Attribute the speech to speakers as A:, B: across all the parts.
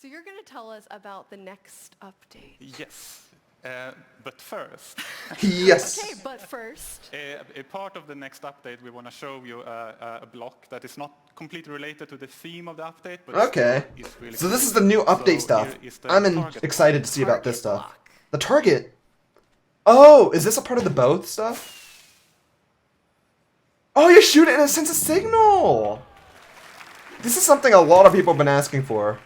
A: So you're going to tell us about the next update.
B: Yes. But first,
C: Yes.
A: Okay, but first.
B: a part of the next update, we want to show you a block that is not completely related to the theme of the update, but
C: Okay.
B: still is really
C: So this
B: cool.
C: is the new update
B: So
C: stuff.
B: here is the
C: I'm
B: target
C: excited
B: block.
C: to see about this
A: Target
C: stuff.
A: block.
C: The target. Oh, is this a part of the both stuff? Oh, you shoot it and it sends a signal. This is something a lot of people have been asking for.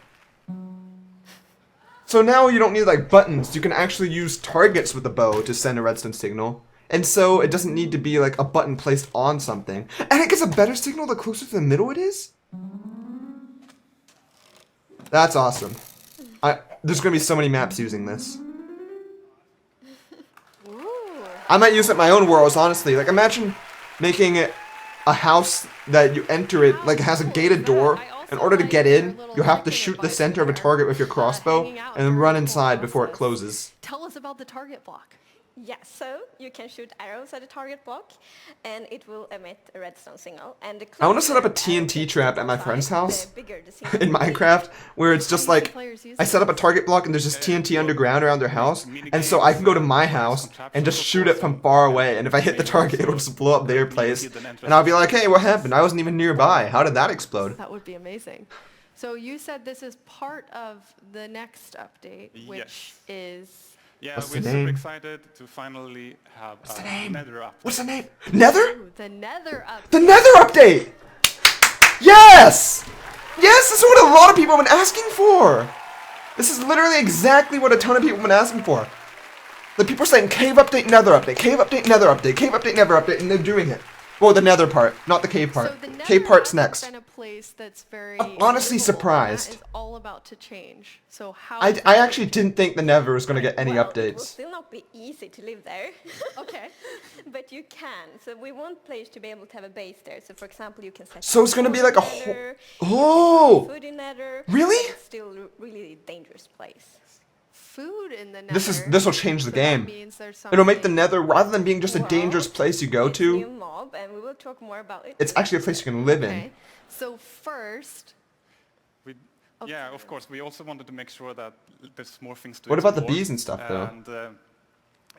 C: So now you don't need like buttons. You can actually use targets with the bow to send a redstone signal. And so it doesn't need to be like a button placed on something. And it gets a better signal the closer to the middle it is? That's awesome. There's going to be so many maps using this.
A: Ooh.
C: I might use it in my own worlds, honestly. Like, imagine making it a house that you enter it, like, it has a gated door. In order to get in, you have to shoot the center of a target with your crossbow, and then run inside before it closes.
A: Tell us about the target block.
D: Yes, so you can shoot arrows at a target block, and it will emit a redstone signal. And the
C: I want to set up a
D: closer the arrow
C: TNT
D: gets
C: trap
D: to
C: at my
D: the
C: friend's
D: side,
C: house
D: the bigger the signal
C: in
D: will be.
C: Minecraft, where it's just like,
A: Players use
C: I set up a
A: this.
C: target block and there's just TNT underground around their house, and so I can go to my house and just shoot it from far away, and if I hit the target, it'll just blow up their place, and I'll be like, hey, what happened? I wasn't even nearby. How did that explode?
A: That would be amazing. So you said this is part of the next update, which
B: Yes.
A: is...
B: Yeah,
C: What's
B: we're
C: the
B: super
C: name?
B: excited to finally have
C: the
B: a
C: name?
B: Nether update.
C: What's the name? Nether?
A: Ooh, the Nether update.
C: The Nether update! Yes! Yes, this is what a lot of people have been asking for! This is literally exactly what a ton of people have been asking for. The people are saying, cave update, Nether update, cave update, Nether update, cave update, Nether update, and they're doing it. Well, the Nether part, not the cave part.
A: So the Nether
C: Cave part's
A: has
C: next.
A: been a place that's very
C: I'm honestly
A: livable, and
C: surprised.
A: that is all about to change. So how?
C: I
A: is that
C: actually
A: changing?
C: didn't think the Nether was going to get any
D: Well, it will
C: updates.
D: still not be easy to live there,
A: Okay.
D: but you can. So we want players to be able to have a base there. So for example, you can set
C: So it's gonna
D: food
C: be like
D: in
C: a whole-
D: Nether,
C: Oh!
D: food in Nether.
C: Really?
D: But it's still really dangerous place.
A: Food in the Nether.
C: This will change the
A: so that
C: game.
A: means there's
C: It'll make the
A: something-
C: Nether, rather than being just a
D: Well,
C: dangerous place you go
D: It's a new
C: to,
D: mob, and we will talk more about it.
C: it's actually a place you can live in.
A: Okay. So first,
B: We, yeah, of course. We also wanted to make sure that there's more things to
C: What about the
B: explore,
C: bees and stuff, though?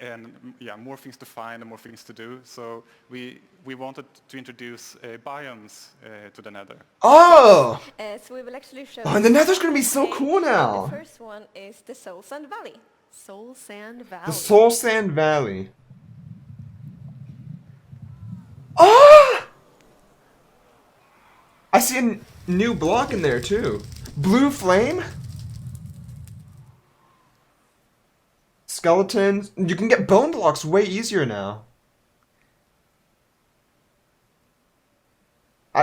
B: And yeah, more things to find and more things to do. So we wanted to introduce biomes to the Nether.
C: Oh!
D: So we will actually show.
C: Oh, and the Nether's gonna be so
D: Okay,
C: cool
D: and
C: now.
D: The first one is the Soul Sand Valley.
A: Soul Sand Valley.
C: The Soul Sand Valley. Oh! I see a new block in there, too. Blue Flame? Skeletons. You can get bone blocks way easier now.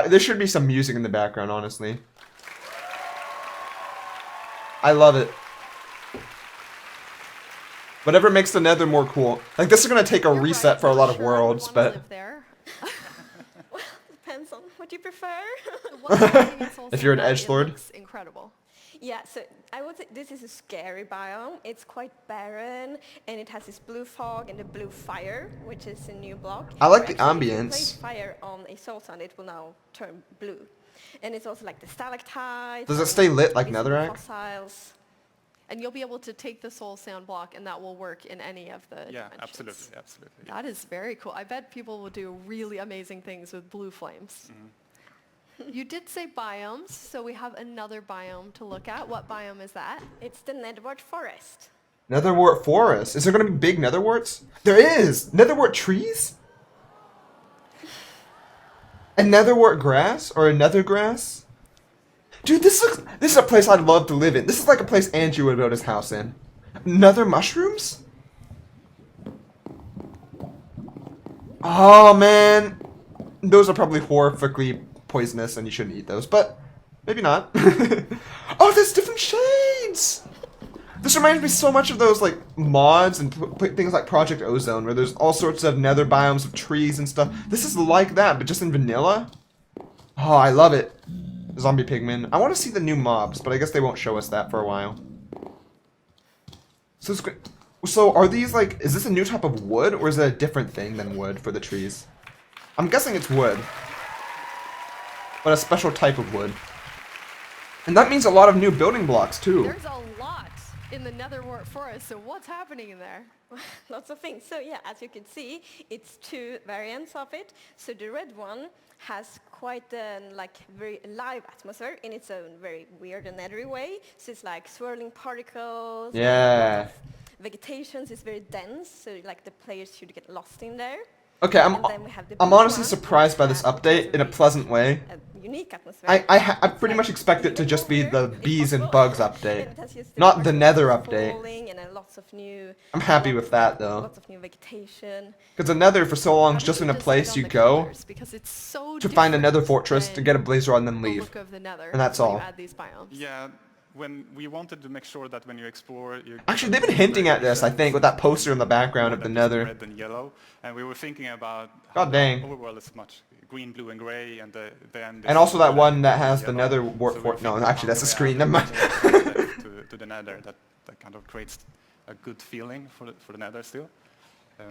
C: There should be some music in the background, honestly. I love it. Whatever makes the Nether more cool. Like, this is gonna take a
A: You're
C: reset
A: right,
C: for a
A: I'm
C: lot
A: not
C: of
A: sure I would
C: worlds,
A: wanna
C: but...
A: live there.
D: Well, depends on what you prefer.
A: The one happening in Soul
C: If you're
A: Sand
C: an
A: Valley,
C: edgelord.
A: it looks incredible.
D: Yeah, so I would say this is a scary biome. It's quite barren, and it has this blue fog and the blue fire, which is a new block.
C: I like
D: Where
C: the
D: actually, if you
C: ambience.
D: place fire on a soul sand, it will now turn blue. And it's also like the stalactites.
C: Does it
D: and
C: stay lit like
D: visible
C: netherrack?
D: Fossils.
A: And you'll be able to take the soul sand block, and that will work in any of the
B: Yeah,
A: dimensions.
B: absolutely, absolutely.
A: That is very cool. I bet people will do really amazing things with blue flames. You did say biomes, so we have another biome to look at. What biome is that?
D: It's the Nether Forest.
C: Netherwort Forest. Is there gonna be big netherworts? There is! Netherwort trees? A netherwort grass? Or a nether grass? Dude, this is a place I'd love to live in. This is like a place Andrew would build his house in. Nether mushrooms? Oh man. Those are probably horrifically poisonous and you shouldn't eat those, but maybe not. Oh, there's different shades! This reminds me so much of those like mods and things like Project Ozone, where there's all sorts of nether biomes of trees and stuff. This is like that, but just in vanilla. Oh, I love it. Zombie Pigman. I want to see the new mobs, but I guess they won't show us that for a while. So, so are these like, is this a new type of wood, or is it a different thing than wood for the trees? I'm guessing it's wood, but a special type of wood. And that means a lot of new building blocks too.
A: There's a lot in the Nether Forest, so what's happening in there?
D: Lots of things. So yeah, as you can see, it's two variants of it. So the red one has quite a very alive atmosphere in its own very weird and nettery way. So it's like swirling particles.
C: Yeah.
D: Vegetations is very dense, so like the players should get lost in there.
C: Okay, I'm
D: blue
C: honestly
D: one,
C: surprised by
D: which
C: this
D: has
C: update in a pleasant way.
D: a unique atmosphere.
C: I pretty much expect it to just be the bees and bugs update, not the Nether update.
D: And lots of new,
C: I'm happy with that though.
D: lots of new vegetation.
C: Because the Nether for so long
A: How
C: has
A: did
C: just been a
A: decide
C: place
A: on
C: you
A: the
C: go
A: colors? Because it's so
C: to find a Nether
A: different
C: fortress, to
A: than
C: get a blaze rod and then
A: the
C: leave.
A: look of the Nether
C: And that's
A: when
C: all.
A: you add these biomes.
B: Yeah, when we wanted to make sure that when you explore, you
C: Actually, they've been hinting at this, I think, with that poster in the background of the Nether.
B: Red and yellow, and we were thinking about
C: God dang.
B: overworld is much green, blue, and gray, and the end.
C: And also that
B: red
C: one that
B: and
C: has the
B: yellow.
C: Nether
B: So we were
C: fort. No,
B: thinking
C: actually
B: how
C: that's a
B: do we
C: screen.
B: add
C: Never mind.
B: more depth to the Nether that kind of creates a good feeling for the Nether still.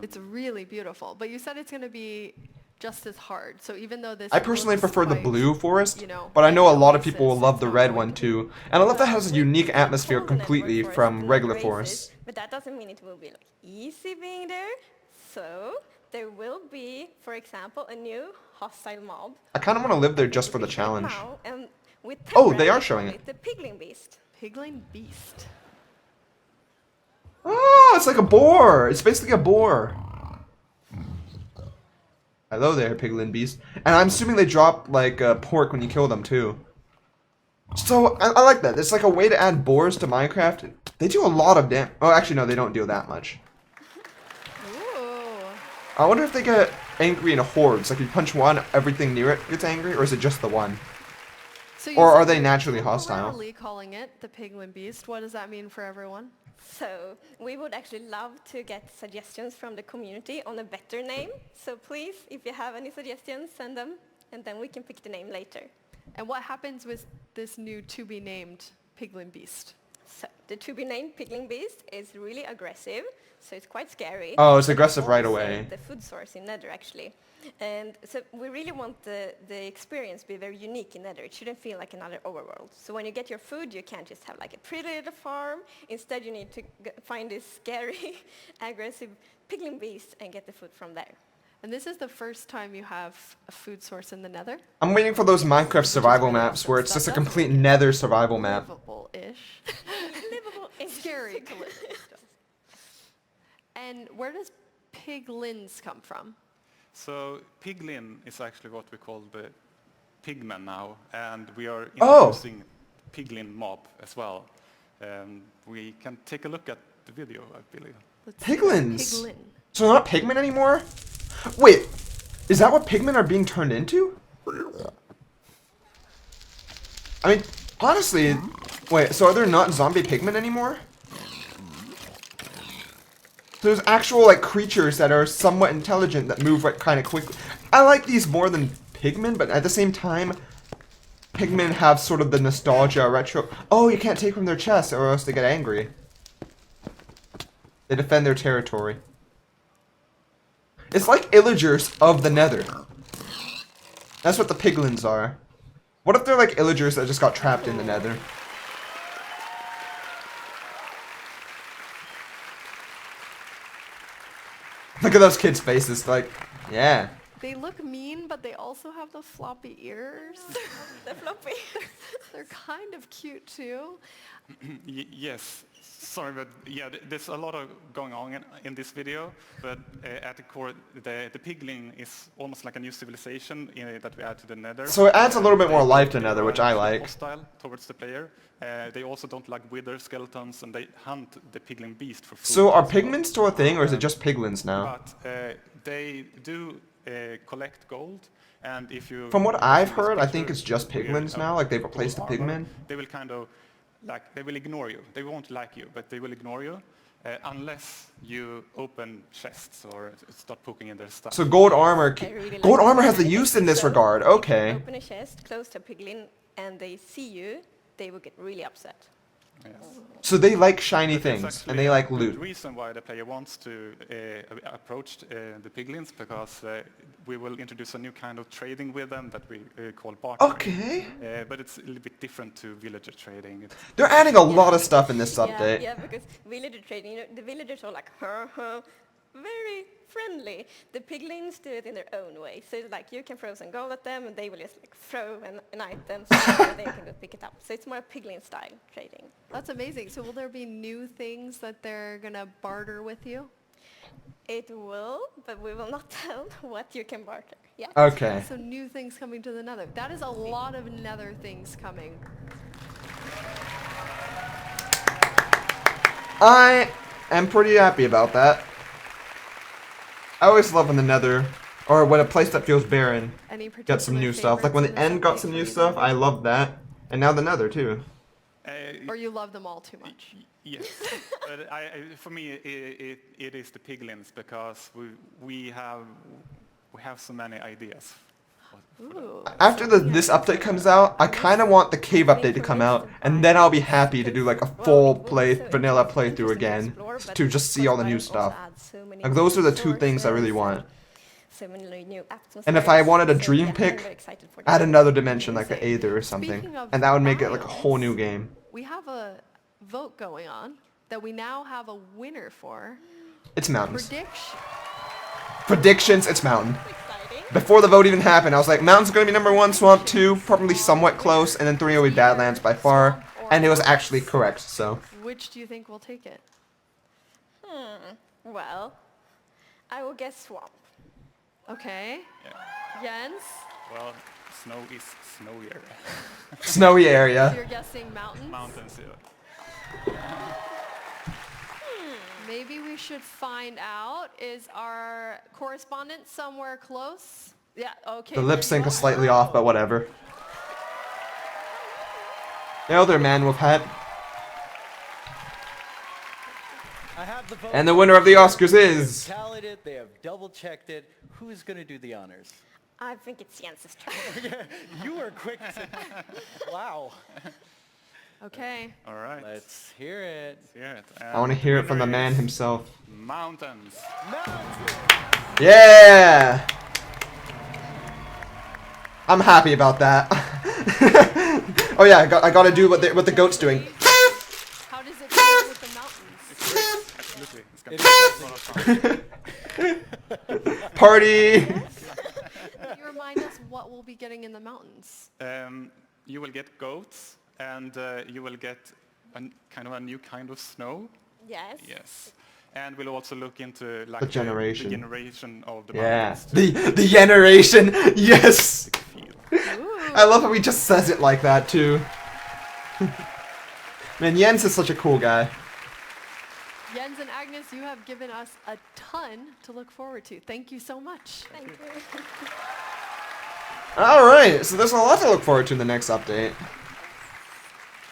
A: It's really beautiful, but you said it's going to be just as hard. So even though this
C: I personally
A: looks
C: prefer the
A: quite,
C: blue forest,
A: you know,
C: but I know a
A: like an
C: lot of people will
A: oasis,
C: love
A: it's
C: the
A: not
C: red
A: going
C: one
A: to
C: too. And I love that it has a
D: We
C: unique atmosphere
D: call the Nether
C: completely
D: Forest
C: from
D: the
C: regular
D: Oasis,
C: forests.
D: But that doesn't mean it will be easy being there. So there will be, for example, a new hostile mob.
C: I kind of want to live there just for the
D: Right
C: challenge.
D: now, and with
C: Oh,
D: Terra,
C: they are
D: we
C: showing
D: call
C: it.
D: The Piglin Beast.
A: Pigling Beast.
C: Oh, it's like a boar. It's basically a boar. Hello there, Piglin Beast. And I'm assuming they drop like pork when you kill them too. So I like that. It's like a way to add boars to Minecraft. They do a lot of damage. Oh, actually no, they don't do that much.
A: Ooh.
C: I wonder if they get angry in hordes. Like you punch one, everything near it gets angry, or is it just the one?
A: So you
C: Or
A: said
C: are they
A: you're
C: naturally hostile?
A: temporarily calling it the Pigling Beast. What does that mean for everyone?
D: So we would actually love to get suggestions from the community on a better name. So please, if you have any suggestions, send them, and then we can pick the name later.
A: And what happens with this new to-be-named Pigling Beast?
D: So the to-be-named Piglin Beast is really aggressive, so it's quite scary.
C: Oh, it's
D: But
C: aggressive right
D: also
C: away.
D: The food source in Nether, actually. And so we really want the experience to be very unique in Nether. It shouldn't feel like another overworld. So when you get your food, you can't just have like a pretty little farm. Instead, you need to find this scary, aggressive Piglin Beast and get the food from there.
A: And this is the first time you have a food source in the Nether?
C: I'm waiting for those Minecraft survival maps where it's just a complete Nether survival map.
A: Livable-ish.
D: Livable is
A: Scary to live in. And where does piglins come from?
B: So Piglin is actually what we call the Pigman now, and we are
C: Oh.
B: introducing Piglin mob as well. We can take a look at the video, I believe.
A: Let's see.
C: Piglins.
A: Piglin.
C: So they're not pigmen anymore? Wait, is that what pigmen are being turned into? I mean, honestly, wait, so are there not zombie pigmen anymore? So there's actual like creatures that are somewhat intelligent that move like kind of quickly. I like these more than pigmen, but at the same time, pigmen have sort of the nostalgia retro. Oh, you can't take from their chests or else they get angry. They defend their territory. It's like illagers of the Nether. That's what the piglins are. What if they're like illagers that just got trapped in the Nether? Look at those kids' faces, like, yeah.
A: They look mean, but they also have the floppy ears.
D: The floppy.
A: They're kind of cute too.
B: Yes, sorry, but yeah, there's a lot of going on in this video, but at the core, the Piglin is almost like a new civilization that we add to the Nether.
C: So it adds a little bit more life to
B: They
C: Nether,
B: are
C: which I
B: actually
C: like.
B: hostile towards the player. They also don't like wither skeletons, and they hunt the Piglin beast for food.
C: So are
B: as well.
C: pigmen still a thing, or is it just piglins now?
B: But they do collect gold, and if you...
C: From what I've
B: in this
C: heard, I
B: picture,
C: think it's just
B: we
C: piglins
B: have
C: now, like they've
B: gold
C: replaced the
B: armor.
C: pigmen.
B: They will kind of, like, they will ignore you. They won't like you, but they will ignore you unless you open chests or start poking in their stuff.
C: So gold armor,
D: I really like
C: gold
D: it.
C: armor has a use in this
D: So
C: regard,
D: if you
C: okay.
D: open a chest close to a piglin and they see you, they will get really upset.
B: Yes.
C: So they like shiny
B: But that's
C: things, and
B: actually
C: they like
B: a good
C: loot.
B: reason why the player wants to approach the piglins, because we will introduce a new kind of trading with them that we call barter.
C: Okay.
B: But it's a little bit different to villager trading.
C: They're adding a lot of stuff in this update.
D: Yeah, because villager trading, you know, the villagers are like, very friendly. The piglins do it in their own way. So it's like you can throw some gold at them and they will just like throw an item so they can go pick it up. So it's more piglin style trading.
A: That's amazing. So will there be new things that they're going to barter with you?
D: It will, but we will not tell what you can barter. Yeah.
C: Okay.
A: So new things coming to the Nether. That is a lot of Nether things coming.
C: I am pretty happy about that. I always love when the Nether, or when a place that feels barren,
A: Any
C: gets some
A: particular
C: new stuff. Like when
A: favorites
C: the
A: in this
C: End got
A: update
C: some
A: for
C: new
A: you
C: stuff,
A: then?
C: I love that. And now the Nether too.
A: Or you love them all too much?
B: Yes, but for me it is the piglins, because we have so many ideas.
A: Ooh.
C: After this update comes out, I kind of want the cave update to come out, and then I'll be happy to do like a full vanilla playthrough again, to just see all the new stuff. Like those are the two things I really want. And if I wanted a dream pick, add another dimension like the Aether or something,
A: Speaking of
C: and that would make it like a whole
A: biomes,
C: new game.
A: We have a vote going on that we now have a winner for.
C: It's mountains.
A: Prediction.
C: Predictions, it's mountain.
D: Exciting.
C: Before the vote even happened, I was like, mountain's gonna be number 1, swamp 2, probably somewhat close, and then 3 will be badlands by far. And it was actually correct, so.
A: Which do you think will take it?
D: Well, I will guess swamp.
A: Okay.
B: Yeah.
A: Jens,
B: Well, snow is snowier.
C: Snowy
A: so
C: area.
A: you're guessing mountains?
B: Mountains, yeah.
A: Maybe we should find out. Is our correspondent somewhere close? Yeah, okay.
C: The lip
A: there
C: sync
A: you
C: is
A: are.
C: slightly off, but whatever. Elder Man with hat.
E: I have the vote.
C: And the winner of the Oscars is...
E: Tallied it. They have double checked it. Who's going to do the honors?
D: I think it's Jens's turn.
E: You were quick to... Wow.
A: Okay.
B: All right.
E: Let's hear it.
B: Let's hear it.
C: I want to hear it from the man himself.
B: Mountains.
C: Yeah! I'm happy about that. Oh yeah, I gotta do what the goat's doing.
A: How does it feel with the mountains?
B: It's great. Absolutely. It's gonna be a lot of fun.
C: Party!
A: Can you remind us what we'll be getting in the mountains?
B: You will get goats, and you will get kind of a new kind of snow.
D: Yes.
B: Yes. And we'll also look into like
C: The generation.
B: the generation of the
C: Yeah.
B: mountains. too.
C: The generation! Yes!
B: Feel.
A: Ooh.
C: I love how he just says it like that too. Man, Jens is such a cool guy.
A: Jens and Agnes, you have given us a ton to look forward to. Thank you so much.
D: Thank you.
C: Alright, so there's a lot to look forward to in the next update.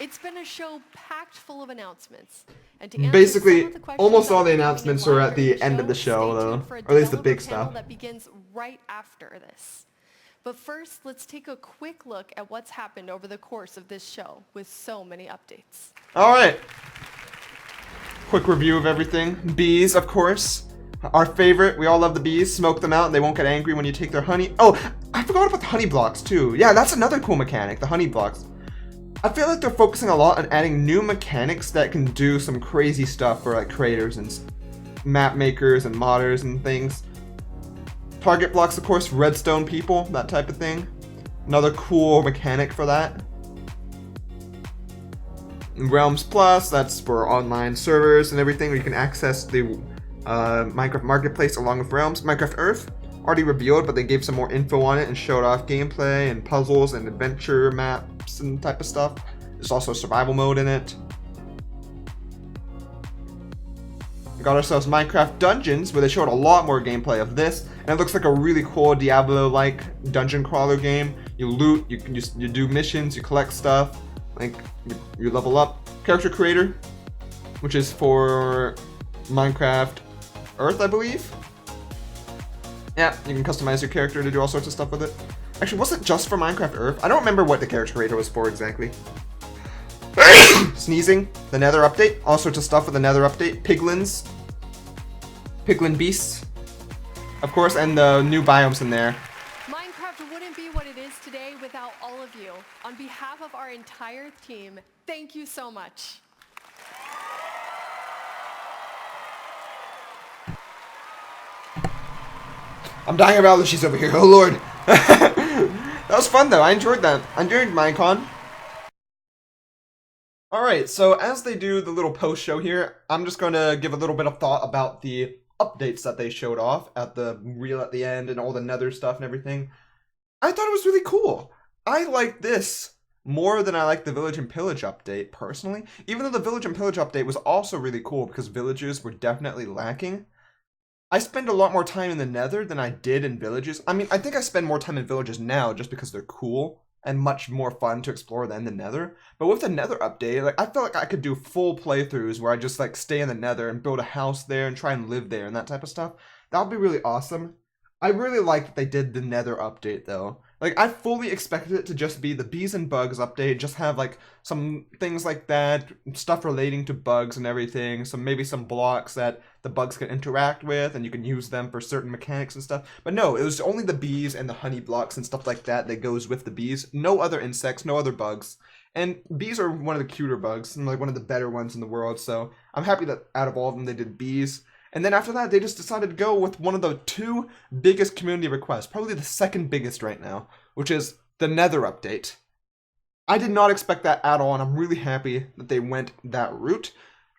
A: It's been a show packed full of announcements. And to answer
C: Basically,
A: some of the questions
C: almost
A: that
C: all the
A: will be
C: announcements
A: coming
C: are
A: live
C: at
A: during
C: the end of the show,
A: stay
C: though.
A: tuned for a
C: Or at least the big
A: developer panel
C: stuff.
A: that begins right after this. But first, let's take a quick look at what's happened over the course of this show with so many updates.
C: Alright. Quick review of everything. Bees, of course. Our favorite. We all love the bees. Smoke them out and they won't get angry when you take their honey. Oh, I forgot about the honey blocks too. Yeah, that's another cool mechanic, the honey blocks. I feel like they're focusing a lot on adding new mechanics that can do some crazy stuff for like creators and map makers and modders and things. Target blocks, of course, redstone people, that type of thing. Another cool mechanic for that. Realms Plus, that's for online servers and everything where you can access the Minecraft Marketplace along with Realms. Minecraft Earth, already revealed, but they gave some more info on it and showed off gameplay and puzzles and adventure maps and type of stuff. There's also a survival mode in it. We got ourselves Minecraft Dungeons, where they showed a lot more gameplay of this, and it looks like a really cool Diablo-like dungeon crawler game. You loot, you do missions, you collect stuff, like you level up. Character Creator, which is for Minecraft Earth, I believe. Yeah, you can customize your character to do all sorts of stuff with it. Actually, was it just for Minecraft Earth? I don't remember what the Character Creator was for exactly. Sneezing, the Nether update, all sorts of stuff with the Nether update, piglins, piglin beasts, of course, and the new biomes in there.
A: Minecraft wouldn't be what it is today without all of you. On behalf of our entire team, thank you so much.
C: I'm dying of allergies over here, oh lord. That was fun though, I enjoyed that. I enjoyed Minecon. Alright, so as they do the little post show here, I'm just going to give a little bit of thought about the updates that they showed off at the reel at the end and all the Nether stuff and everything. I thought it was really cool. I like this more than I like the Village and Pillage update, personally. Even though the Village and Pillage update was also really cool because villages were definitely lacking. I spend a lot more time in the Nether than I did in villages. I mean, I think I spend more time in villages now just because they're cool and much more fun to explore than the Nether. But with the Nether update, like, I felt like I could do full playthroughs where I just like stay in the Nether and build a house there and try and live there and that type of stuff. That would be really awesome. I really like that they did the Nether update though. Like, I fully expected it to just be the bees and bugs update, just have like some things like that, stuff relating to bugs and everything, maybe some blocks that the bugs can interact with and you can use them for certain mechanics and stuff. But no, it was only the bees and the honey blocks and stuff like that that goes with the bees. No other insects, no other bugs. And bees are one of the cuter bugs and like one of the better ones in the world, so I'm happy that out of all of them they did bees. And then after that, they just decided to go with one of the two biggest community requests, probably the second biggest right now, which is the Nether update. I did not expect that at all, and I'm really happy that they went that route.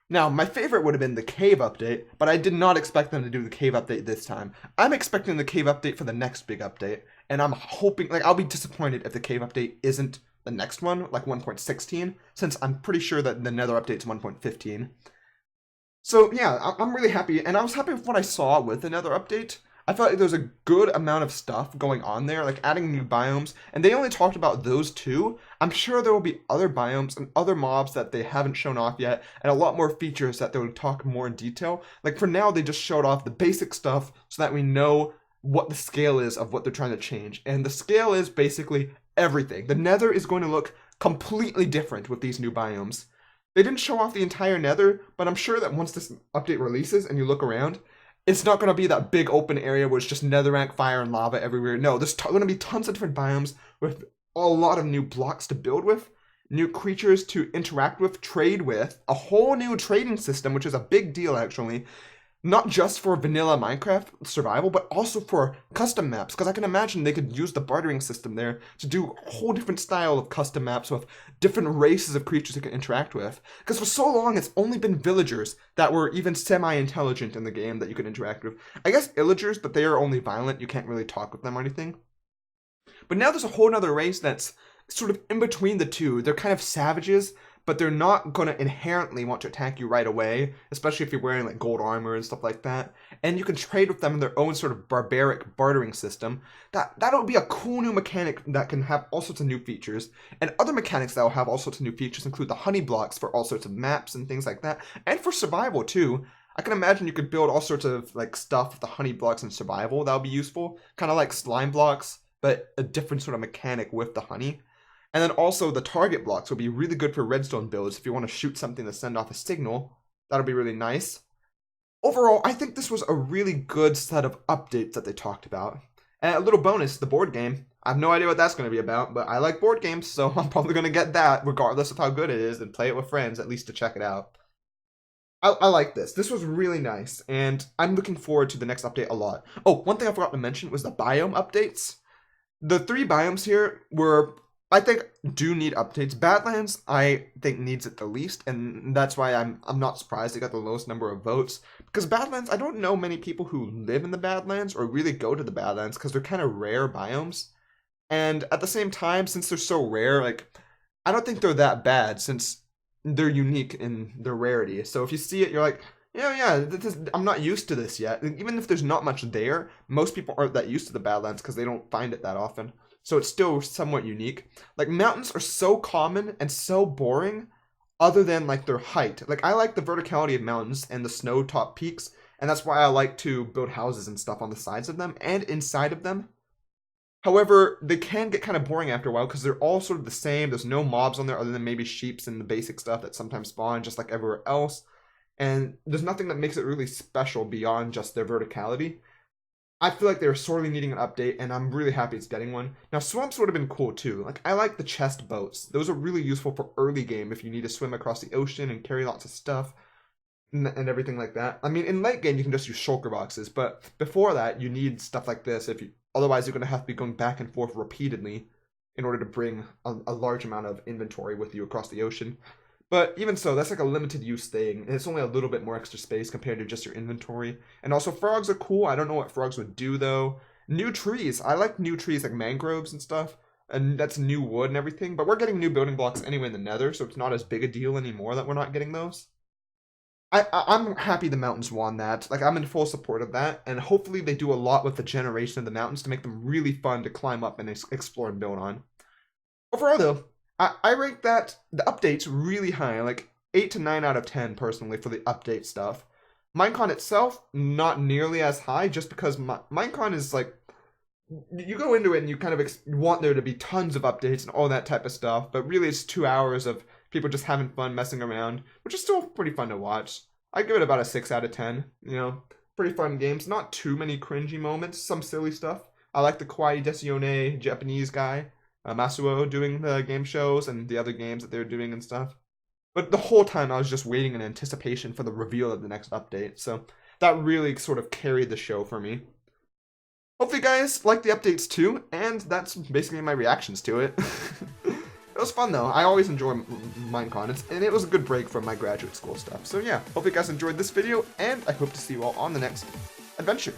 C: Now, my favorite would have been the cave update, but I did not expect them to do the cave update this time. I'm expecting the cave update for the next big update, and I'm hoping, like, I'll be disappointed if the cave update isn't the next one, like 1.16, since I'm pretty sure that the Nether update's 1.15. So yeah, I'm really happy, and I was happy with what I saw with the Nether update. I felt like there was a good amount of stuff going on there, like adding new biomes, and they only talked about those two. I'm sure there will be other biomes and other mobs that they haven't shown off yet, and a lot more features that they will talk more in detail. Like for now, they just showed off the basic stuff so that we know what the scale is of what they're trying to change. And the scale is basically everything. The Nether is going to look completely different with these new biomes. They didn't show off the entire Nether, but I'm sure that once this update releases and you look around, it's not going to be that big open area where it's just netherrack, fire, and lava everywhere. No, there's going to be tons of different biomes with a lot of new blocks to build with, new creatures to interact with, trade with, a whole new trading system, which is a big deal actually. Not just for vanilla Minecraft survival, but also for custom maps, because I can imagine they could use the bartering system there to do a whole different style of custom maps with different races of creatures they can interact with. Because for so long, it's only been villagers that were even semi-intelligent in the game that you could interact with. I guess villagers, but they are only violent. You can't really talk with them or anything. But now there's a whole other race that's sort of in between the two. They're kind of savages, but they're not going to inherently want to attack you right away, especially if you're wearing like gold armor and stuff like that. And you can trade with them in their own sort of barbaric bartering system. That'll be a cool new mechanic that can have all sorts of new features. And other mechanics that will have all sorts of new features include the honey blocks for all sorts of maps and things like that. And for survival too. I can imagine you could build all sorts of like stuff with the honey blocks in survival. That would be useful. Kind of like slime blocks, but a different sort of mechanic with the honey. And then also the target blocks will be really good for redstone builds. If you want to shoot something to send off a signal, that'll be really nice. Overall, I think this was a really good set of updates that they talked about. And a little bonus, the board game. I have no idea what that's going to be about, but I like board games, so I'm probably going to get that regardless of how good it is and play it with friends, at least to check it out. I like this. This was really nice, and I'm looking forward to the next update a lot. Oh, one thing I forgot to mention was the biome updates. The 3 biomes here were, I think, do need updates. Badlands, I think, needs it the least, and that's why I'm not surprised they got the lowest number of votes. Because Badlands, I don't know many people who live in the Badlands or really go to the Badlands because they're kind of rare biomes. And at the same time, since they're so rare, like, I don't think they're that bad since they're unique in their rarity. So if you see it, you're like, yeah, I'm not used to this yet. Even if there's not much there, most people aren't that used to the Badlands because they don't find it that often. So it's still somewhat unique. Like, mountains are so common and so boring other than, like, their height. Like, I like the verticality of mountains and the snow-topped peaks, and that's why I like to build houses and stuff on the sides of them and inside of them. However, they can get kind of boring after a while because they're all sort of the same. There's no mobs on there other than maybe sheeps and the basic stuff that sometimes spawn just like everywhere else. And there's nothing that makes it really special beyond just their verticality. I feel like they're sorely needing an update, and I'm really happy it's getting one. Now, swamps would have been cool too. Like, I like the chest boats. Those are really useful for early game if you need to swim across the ocean and carry lots of stuff and everything like that. I mean, in late game, you can just use shulker boxes, but before that, you need stuff like this. Otherwise, you're going to have to be going back and forth repeatedly in order to bring a large amount of inventory with you across the ocean. But even so, that's like a limited use thing, and it's only a little bit more extra space compared to just your inventory. And also, frogs are cool. I don't know what frogs would do, though. New trees. I like new trees like mangroves and stuff, and that's new wood and everything. But we're getting new building blocks anyway in the nether, so it's not as big a deal anymore that we're not getting those. I'm happy the mountains won that. Like, I'm in full support of that, and hopefully they do a lot with the generation of the mountains to make them really fun to climb up and explore and build on. Overall, though, I rank that, the updates, really high, like 8 to 9 out of 10, personally, for the update stuff. Minecon itself, not nearly as high, just because Minecon is like, you go into it and you kind of want there to be tons of updates and all that type of stuff, but really it's 2 hours of people just having fun, messing around, which is still pretty fun to watch. I give it about a 6 out of 10, you know, pretty fun games, not too many cringy moments, some silly stuff. I like the Kawaii Desione Japanese guy, Masuo, doing the game shows and the other games that they're doing and stuff. But the whole time I was just waiting in anticipation for the reveal of the next update, so that really sort of carried the show for me. Hopefully you guys like the updates too, and that's basically my reactions to it. It was fun though. I always enjoy Minecon, and it was a good break from my graduate school stuff. So yeah, hope you guys enjoyed this video, and I hope to see you all on the next adventure.